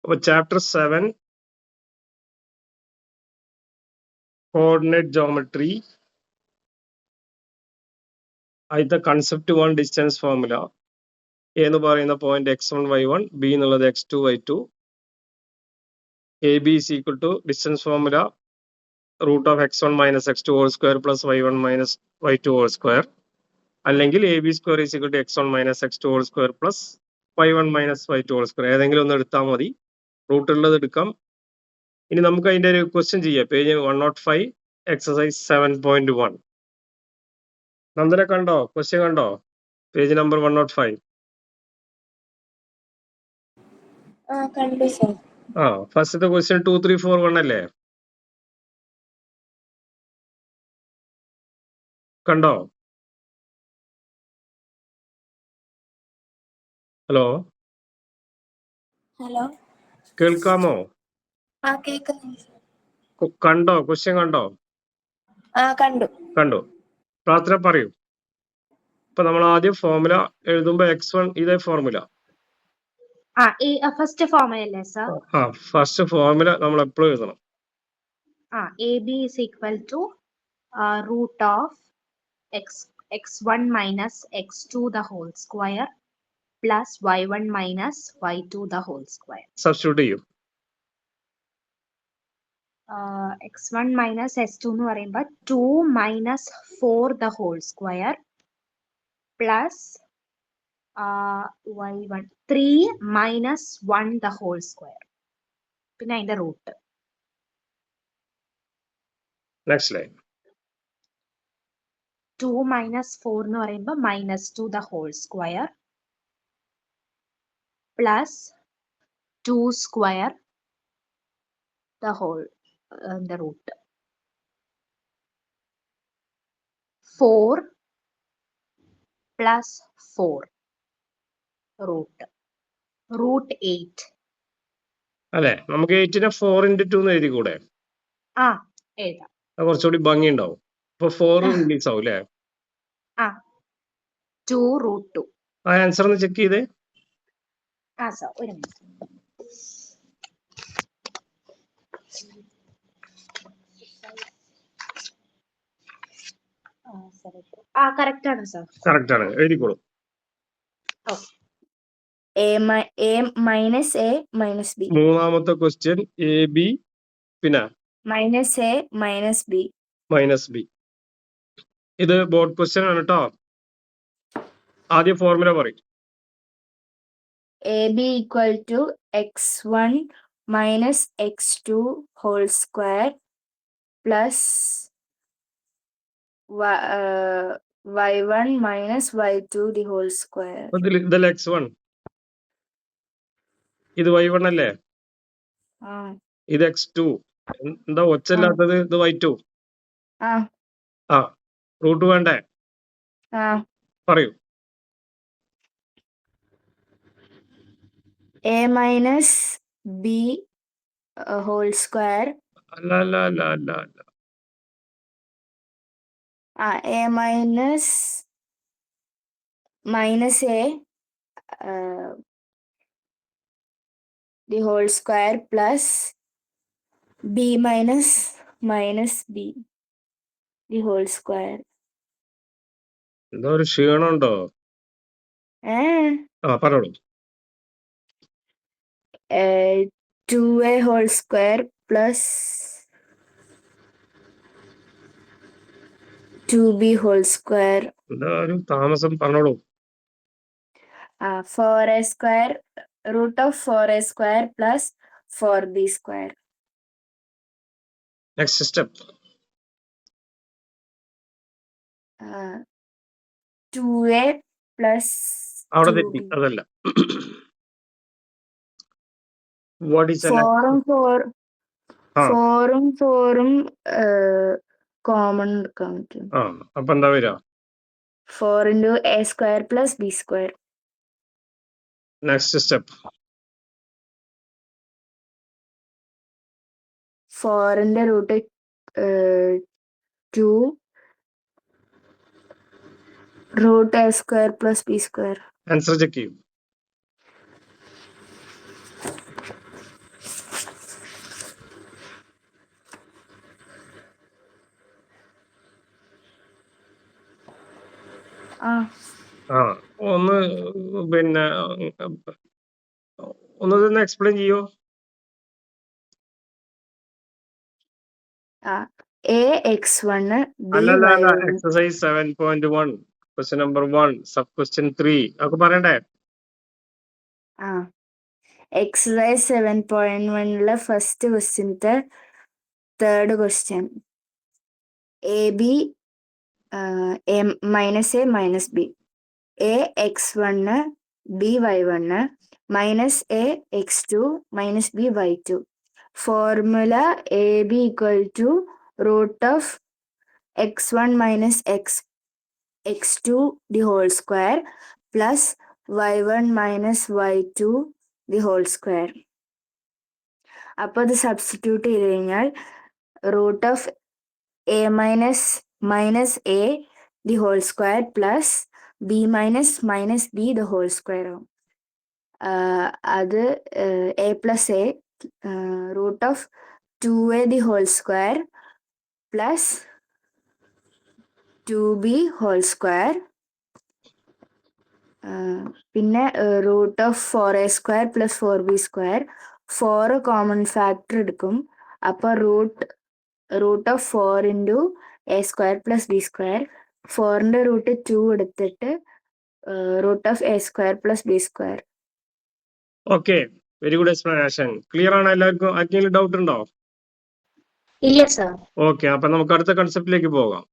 അപ്പോൾ chapter 7 coordinate geometry അതിന്റെ concept 1 distance formula എന്ന് പറയുന്ന പോയിന്റ് x1 y1 b എന്നുള്ളത് x2 y2 ab is equal to distance formula root of x1 minus x2 whole square plus y1 minus y2 whole square അല്ലെങ്കിൽ ab square is equal to x1 minus x2 whole square plus y1 minus y2 whole square ഏതെങ്കിലും ഒന്ന് എടുത്താൽ മതി root ഉള്ളത് എടുക്കാം ഇനി നമുക്ക് അതിന്റെ ഒരു ക്വസ്റ്റ്യൻ ചെയ്യാം പേജ് 105 എക്സസൈസ് 7.1 നന്ദന കണ്ടോ ക്വസ്റ്റ്യൻ കണ്ടോ പേജ് നമ്പർ 105 കണ്ടു സർ. ഫസ്റ്റത്തെ ക്വസ്റ്റ്യൻ 2 3 4 1 അല്ലേ കണ്ടോ ഹലോ ഹലോ കേൾക്കാമോ കേൾക്കുന്നു. കണ്ടോ ക്വസ്റ്റ്യൻ കണ്ടോ കണ്ടു. പ്രാർത്ഥന പറയൂ ഇപ്പൊ നമ്മൾ ആദ്യം ഫോർമുല എഴുതുമ്പോ x1 ഇതേ ഫോർമുല ഫസ്റ്റ് ഫോർമുല അല്ലേ സർ? ഫസ്റ്റ് ഫോർമുല നമ്മൾ എപ്പോഴും എഴുതണം. AB is equal to root of x1 minus x2 the whole square plus y1 minus y2 the whole square. Substitute ചെയ്യും. x1 minus s2 എന്ന് പറയുമ്പോൾ 2 minus 4 the whole square plus y1 3 minus 1 the whole square പിന്നെ അതിന്റെ root. Next line 2 minus 4 എന്ന് പറയുമ്പോൾ minus 2 the whole square plus 2 square the whole the root 4 plus 4 root 8 അല്ലെ നമുക്ക് 8നെ 4 into 2 എന്ന് എഴുതി കൂടെ എഴുതാം. കുറച്ചുകൂടി ഭംഗി ഉണ്ടാവും. അപ്പൊ 4 റിലീസ് ആവും അല്ലേ? 2 root 2. ആ ആൻസർ ഒന്ന് ചെക്ക് ചെയ്തേ. സർ ഒരു മിനിറ്റ്. കറക്റ്റ് ആണ് സർ. കറക്റ്റ് ആണ്, എഴുതിക്കോളൂ. A minus A minus B. മൂന്നാമത്തെ ക്വസ്റ്റ്യൻ എ ബി പിന്നെ minus A minus B. Minus B. ഇത് ബോർഡ് ക്വസ്റ്റ്യൻ ആണ് കേട്ടോ. ആദ്യം ഫോർമുല പറയും. AB equal to x1 minus x2 whole square plus y1 minus y2 the whole square. ഇതല്ല x1, ഇത് y1 അല്ലേ? ഇത് x2. എന്താ ഒച്ചല്ലാത്തത്? ഇത് y2. റൂട്ട് വേണ്ടേ? പറയൂ. A minus B whole square. അല്ല. A minus A the whole square plus B minus B the whole square. എന്തോ ഒരു ക്ഷീണമുണ്ടോ? പറഞ്ഞോളൂ. 2A whole square plus 2B whole square. എന്താ ഒരു താമസം? പറഞ്ഞോളൂ. 4A square root of 4A square plus 4B square. Next step 2A plus അവിടെ 2B. തെറ്റി, അതല്ല. വാട്ട് ഈസ് 4ഉം 4ഉം കോമൺ എടുക്കാൻ പറ്റും. അപ്പൊ എന്താ വരിക? 4 into A square plus B square. Next step 4ന്റെ root 2 root A square plus B square. Answer check ചെയ്യും. ആ ആ ഒന്ന് പിന്നെ ഒന്ന് എക്സ്പ്ലെയിൻ ചെയ്യോ? എ എക്സ് 1 ബി അല്ലല്ല വൈ അല്ല 1 exercise 7.1 question number 1 sub question 3 ഒക്കെ പറയണ്ടേ? ആ എക്സസൈസ് 7.1 ഫസ്റ്റ് ക്വസ്റ്റ്യൻത്തെ third question A B minus A minus B A X 1 B Y 1 minus A X 2 minus B Y 2 formula a b equal to root of x1 minus x2 the whole square plus y1 minus y2 the whole square. അപ്പോൾ അത് substitute ചെയ്ത് കഴിഞ്ഞാൽ root of A minus A the whole square plus B minus B the whole square ആവും. അത് A plus A root of 2a the whole square plus 2b whole square പിന്നെ root of 4a square plus 4b square 4 common factor എടുക്കും. അപ്പോൾ root of 4 into A square plus B square 4ൻ്റെ root 2 എടുത്തിട്ട് root of A square plus B square. Okay, very good explanation. Clear ആണ് എല്ലാവർക്കും? ആർക്കെങ്കിലും doubt ഉണ്ടോ? ഇല്ല sir. Okay, അപ്പൊ നമുക്ക് അടുത്ത കൺസെപ്റ്റിലേക്ക് പോകാം.